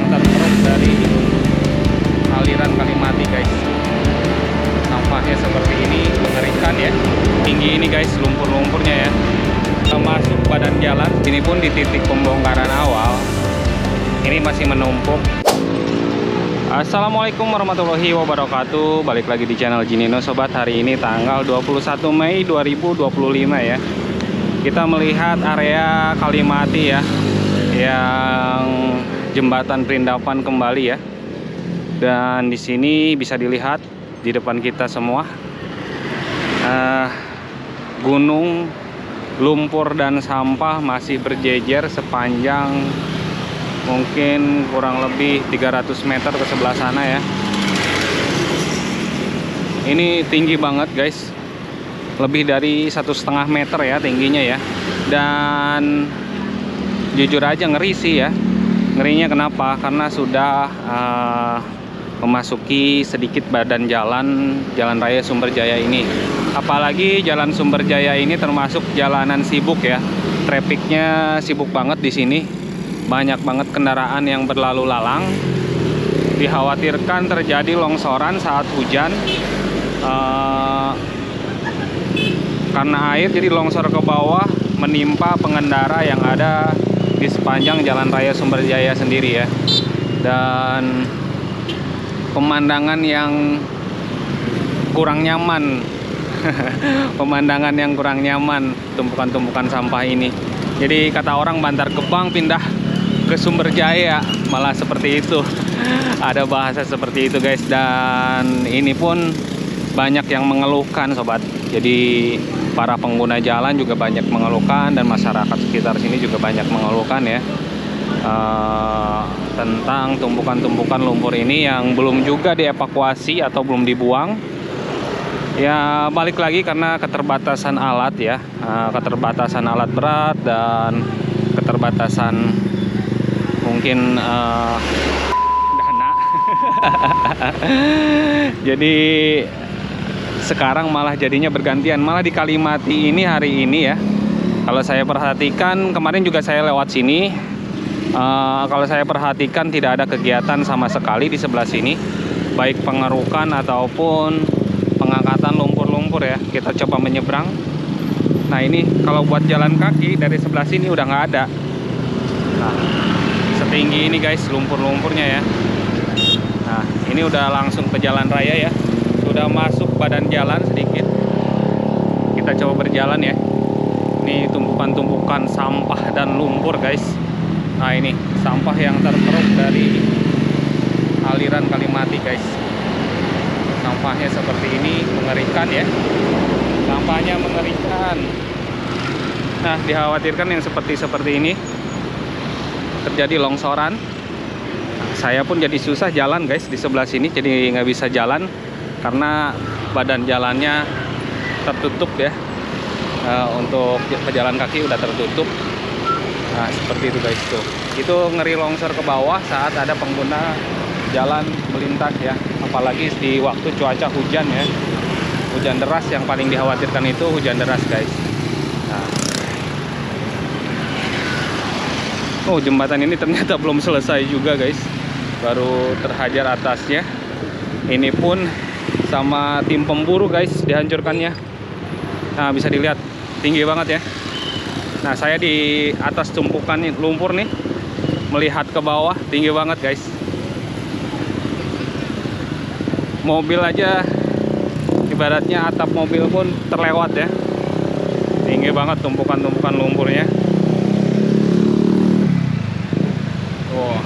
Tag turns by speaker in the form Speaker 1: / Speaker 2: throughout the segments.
Speaker 1: yang terkeruk dari aliran Kalimati guys. Sampahnya seperti ini, mengerikan ya. Tinggi ini guys lumpur-lumpurnya ya. Kita masuk badan jalan, ini pun di titik pembongkaran awal. Ini masih menumpuk. Assalamualaikum warahmatullahi wabarakatuh. Balik lagi di channel Jinino sobat. Hari ini tanggal 21 Mei 2025 ya. Kita melihat area Kalimati ya, yang jembatan Perindapan kembali ya. Dan di sini bisa dilihat di depan kita semua gunung, lumpur dan sampah masih berjejer sepanjang mungkin kurang lebih 300 meter ke sebelah sana ya. Ini tinggi banget guys, lebih dari 1,5 meter ya tingginya ya. Dan jujur aja ngeri sih ya. Ngerinya kenapa? Karena sudah memasuki sedikit badan jalan Raya Sumberjaya ini. Apalagi Jalan Sumberjaya ini termasuk jalanan sibuk ya. Trafficnya sibuk banget di sini. Banyak banget kendaraan yang berlalu lalang. Dikhawatirkan terjadi longsoran saat hujan karena air, jadi longsor ke bawah menimpa pengendara yang ada di sepanjang Jalan Raya Sumberjaya sendiri ya. Dan pemandangan yang kurang nyaman pemandangan yang kurang nyaman, tumpukan-tumpukan sampah ini. Jadi kata orang Bantar Gebang pindah ke Sumberjaya, malah seperti itu. Ada bahasa seperti itu guys. Dan ini pun banyak yang mengeluhkan sobat. Jadi para pengguna jalan juga banyak mengeluhkan, dan masyarakat sekitar sini juga banyak mengeluhkan ya, tentang tumpukan-tumpukan lumpur ini yang belum juga dievakuasi atau belum dibuang. Ya balik lagi karena keterbatasan alat ya, keterbatasan alat berat dan keterbatasan mungkin dana. Jadi sekarang malah jadinya bergantian, malah di Kalimati ini hari ini ya. Kalau saya perhatikan, kemarin juga saya lewat sini. Kalau saya perhatikan tidak ada kegiatan sama sekali di sebelah sini, baik pengerukan ataupun pengangkatan lumpur-lumpur ya. Kita coba menyeberang. Nah ini kalau buat jalan kaki dari sebelah sini udah nggak ada. Nah setinggi ini guys lumpur-lumpurnya ya. Nah ini udah langsung ke jalan raya ya, sudah masuk badan jalan sedikit. Kita coba berjalan ya. Ini tumpukan-tumpukan sampah dan lumpur guys. Nah ini sampah yang terkeruk dari aliran Kalimati guys. Sampahnya seperti ini, mengerikan ya. Sampahnya mengerikan. Nah dikhawatirkan yang seperti ini terjadi longsoran. Nah, saya pun jadi susah jalan guys di sebelah sini, jadi nggak bisa jalan karena badan jalannya tertutup ya. Untuk pejalan kaki udah tertutup. Nah seperti itu guys tuh. Itu ngeri longsor ke bawah saat ada pengguna jalan melintas ya. Apalagi di waktu cuaca hujan ya. Hujan deras, yang paling dikhawatirkan itu hujan deras guys. Nah. Oh jembatan ini ternyata belum selesai juga guys, baru terhajar atasnya. Ini pun sama tim pemburu guys dihancurkannya. Nah bisa dilihat tinggi banget ya. Nah saya di atas tumpukan lumpur nih, melihat ke bawah tinggi banget guys. Mobil aja ibaratnya atap mobil pun terlewat ya. Tinggi banget tumpukan-tumpukan lumpurnya. Wow,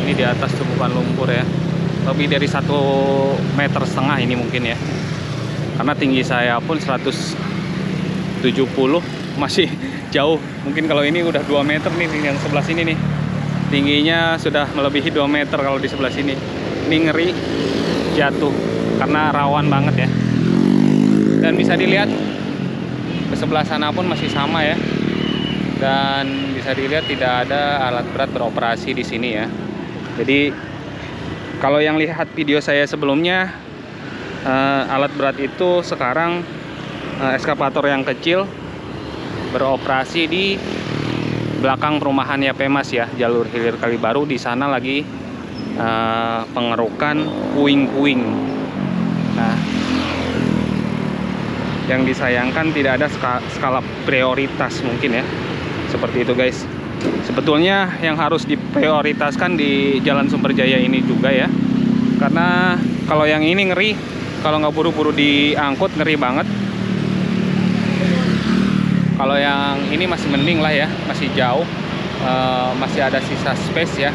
Speaker 1: ini di atas tumpukan lumpur ya, lebih dari 1,5 meter ini mungkin ya. Karena tinggi saya pun 170, masih jauh. Mungkin kalau ini udah 2 meter nih, yang sebelah sini nih tingginya sudah melebihi 2 meter kalau di sebelah sini. Ini ngeri jatuh karena rawan banget ya. Dan bisa dilihat ke sebelah sana pun masih sama ya. Dan bisa dilihat tidak ada alat berat beroperasi di sini ya. Jadi kalau yang lihat video saya sebelumnya, alat berat itu sekarang ekskavator yang kecil beroperasi di belakang perumahan Yapemas ya, jalur hilir Kalibaru. Di sana lagi pengerukan puing-puing. Nah, yang disayangkan tidak ada skala prioritas mungkin ya, seperti itu guys. Sebetulnya yang harus diprioritaskan di Jalan Sumberjaya ini juga ya, karena kalau yang ini ngeri, kalau nggak buru-buru diangkut ngeri banget. Kalau yang ini masih mending lah ya, masih jauh, masih ada sisa space ya,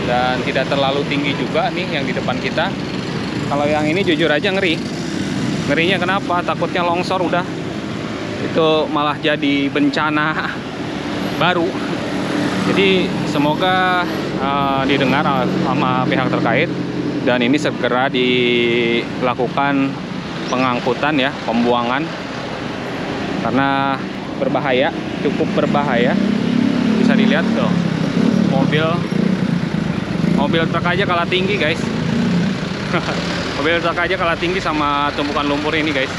Speaker 1: dan tidak terlalu tinggi juga nih yang di depan kita. Kalau yang ini jujur aja ngeri. Ngerinya kenapa? Takutnya longsor udah, itu malah jadi bencana baru. Jadi semoga didengar sama pihak terkait dan ini segera dilakukan pengangkutan ya, pembuangan, karena berbahaya, cukup berbahaya. Bisa dilihat tuh, mobil truk aja kalah tinggi guys. Mobil truk aja kalah tinggi sama tumpukan lumpur ini guys.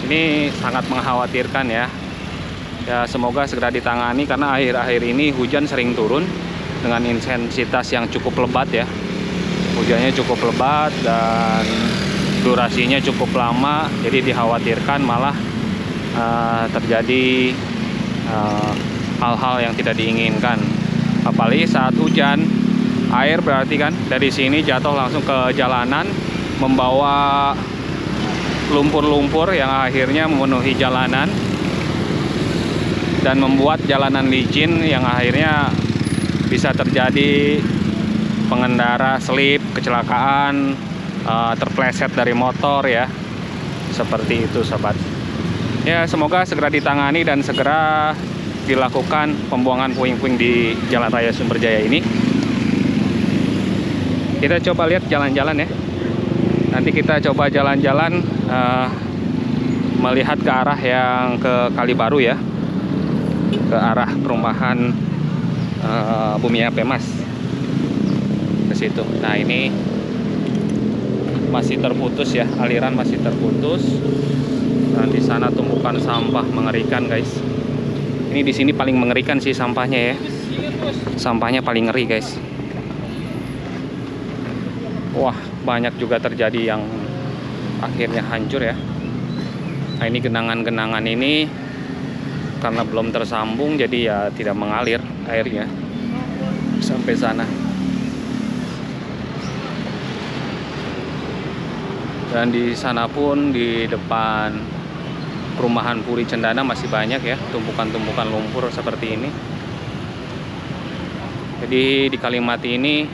Speaker 1: Ini sangat mengkhawatirkan ya. Ya semoga segera ditangani, karena akhir-akhir ini hujan sering turun dengan intensitas yang cukup lebat ya. Hujannya cukup lebat dan durasinya cukup lama, jadi dikhawatirkan malah terjadi hal-hal yang tidak diinginkan. Apalagi saat hujan, air berarti kan dari sini jatuh langsung ke jalanan, membawa lumpur-lumpur yang akhirnya memenuhi jalanan dan membuat jalanan licin yang akhirnya bisa terjadi pengendara slip, kecelakaan, terpleset dari motor ya, seperti itu sobat. Ya semoga segera ditangani dan segera dilakukan pembuangan puing-puing di Jalan Raya Sumberjaya ini. Kita coba lihat jalan-jalan ya. Nanti kita coba jalan-jalan melihat ke arah yang ke Kalibaru ya, ke arah perumahan Bumi Yapemas ke situ. Nah ini masih terputus ya, aliran masih terputus, dan di sana tumpukan sampah mengerikan guys. Ini di sini paling mengerikan sih sampahnya ya, sampahnya paling ngeri guys. Wah banyak juga terjadi yang akhirnya hancur ya. Nah ini genangan-genangan ini karena belum tersambung, jadi ya tidak mengalir airnya sampai sana. Dan di sana pun di depan perumahan Puri Cendana masih banyak ya tumpukan-tumpukan lumpur seperti ini. Jadi di Kalimati ini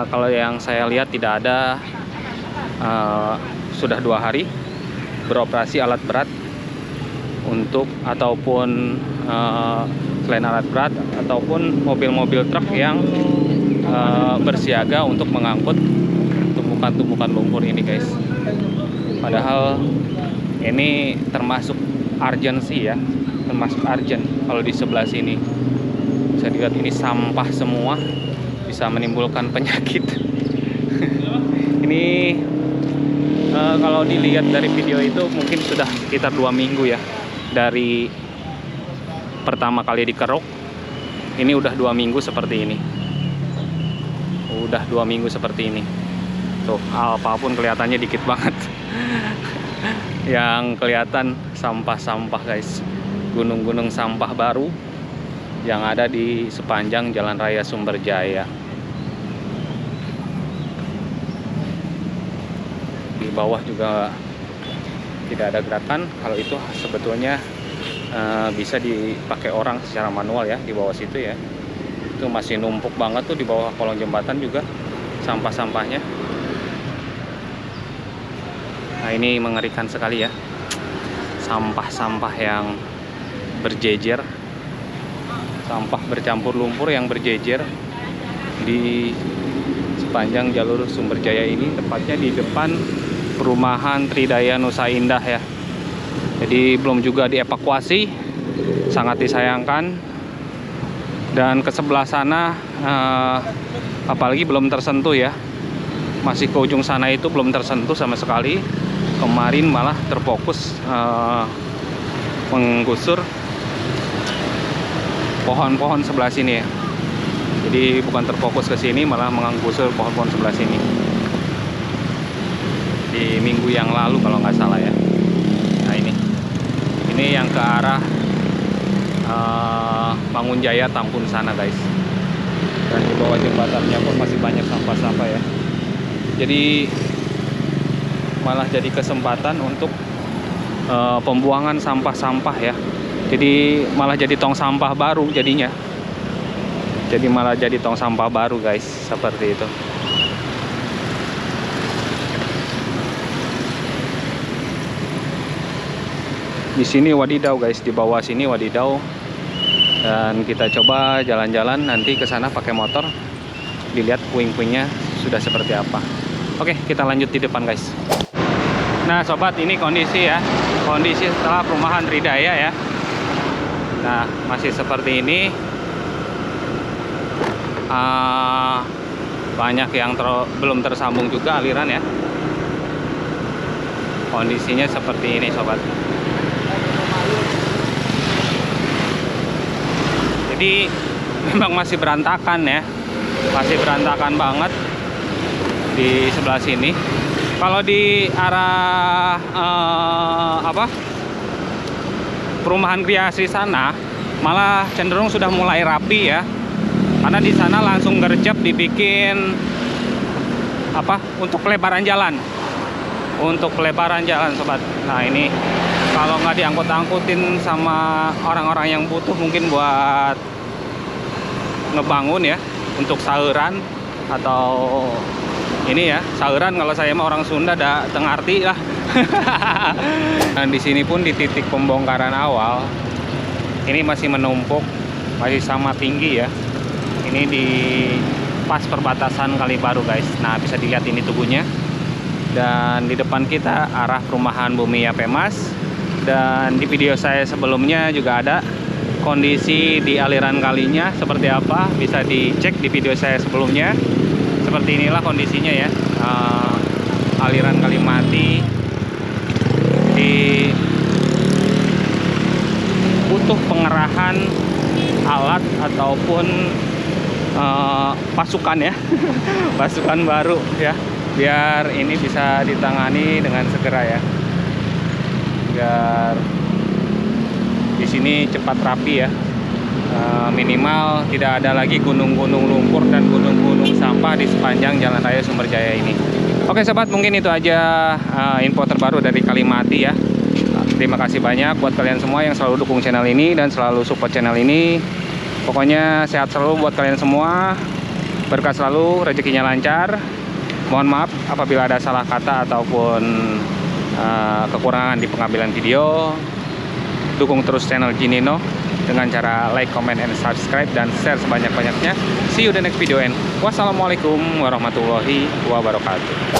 Speaker 1: kalau yang saya lihat tidak ada sudah 2 hari beroperasi alat berat untuk ataupun selain alat berat ataupun mobil-mobil truk yang bersiaga untuk mengangkut tumpukan lumpur ini guys. Padahal ini termasuk urgency ya, termasuk urgent. Kalau di sebelah sini bisa dilihat ini sampah semua, bisa menimbulkan penyakit. Ini kalau dilihat dari video itu mungkin sudah sekitar 2 minggu ya dari pertama kali dikeruk. Ini udah 2 minggu seperti ini, udah 2 minggu seperti ini. Tuh apapun kelihatannya dikit banget. Yang kelihatan sampah-sampah guys, gunung-gunung sampah baru yang ada di sepanjang Jalan Raya Sumberjaya. Di bawah juga tidak ada gerakan. Kalau itu sebetulnya bisa dipakai orang secara manual ya, di bawah situ ya. Itu masih numpuk banget tuh di bawah kolong jembatan juga sampah-sampahnya. Nah ini mengerikan sekali ya, sampah-sampah yang berjejer, sampah bercampur lumpur yang berjejer di sepanjang jalur Sumberjaya ini, tepatnya di depan perumahan Tridaya Nusa Indah ya. Jadi belum juga dievakuasi, sangat disayangkan. Dan ke sebelah sana apalagi belum tersentuh ya, masih ke ujung sana itu belum tersentuh sama sekali. Kemarin malah terfokus menggusur pohon-pohon sebelah sini ya. Jadi bukan terfokus ke sini, malah menggusur pohon-pohon sebelah sini. Di minggu yang lalu kalau nggak salah ya. Nah ini yang ke arah Mangunjaya Tampun sana guys. Dan di bawah jembatannya pun masih banyak sampah-sampah ya. Jadi malah jadi kesempatan untuk pembuangan sampah-sampah ya. Jadi malah jadi tong sampah baru jadinya. Jadi malah jadi tong sampah baru guys, seperti itu. Di sini wadidaw guys, di bawah sini wadidaw. Dan kita coba jalan-jalan nanti ke sana pakai motor. Dilihat puing-puingnya sudah seperti apa. Oke, kita lanjut di depan guys. Nah sobat, ini kondisi ya. Kondisi setelah perumahan Tridaya ya. Nah masih seperti ini. Banyak yang belum tersambung juga aliran ya. Kondisinya seperti ini sobat. Jadi memang masih berantakan ya. Masih berantakan banget di sebelah sini. Kalau di arah perumahan Kriasri sana malah cenderung sudah mulai rapi ya. Karena di sana langsung gercep dibikin untuk pelebaran jalan. Untuk pelebaran jalan sobat. Nah ini kalau nggak diangkut-angkutin sama orang-orang yang butuh mungkin buat ngebangun ya, untuk sauran atau ini ya, sauran kalau saya mah orang Sunda dah tengarti lah. Dan di sini pun di titik pembongkaran awal ini masih menumpuk, masih sama tinggi ya. Ini di pas perbatasan Kalibaru guys. Nah bisa dilihat ini tubuhnya. Dan di depan kita arah perumahan Bumi Yapemas. Dan di video saya sebelumnya juga ada kondisi di aliran kalinya seperti apa. Bisa dicek di video saya sebelumnya. Seperti inilah kondisinya ya. Aliran Kalimati di butuh pengerahan alat ataupun pasukan ya. Pasukan baru ya, biar ini bisa ditangani dengan segera ya, biar di sini cepat rapi ya. Minimal tidak ada lagi gunung-gunung lumpur dan gunung-gunung sampah di sepanjang Jalan Raya Sumberjaya ini. Oke sobat, mungkin itu aja info terbaru dari Kalimati ya. Terima kasih banyak buat kalian semua yang selalu dukung channel ini dan selalu support channel ini. Pokoknya sehat selalu buat kalian semua, berkah selalu, rezekinya lancar. Mohon maaf apabila ada salah kata ataupun kekurangan di pengambilan video. Dukung terus channel Jinino dengan cara like, comment, and subscribe, dan share sebanyak-banyaknya. See you the next video and wassalamualaikum warahmatullahi wabarakatuh.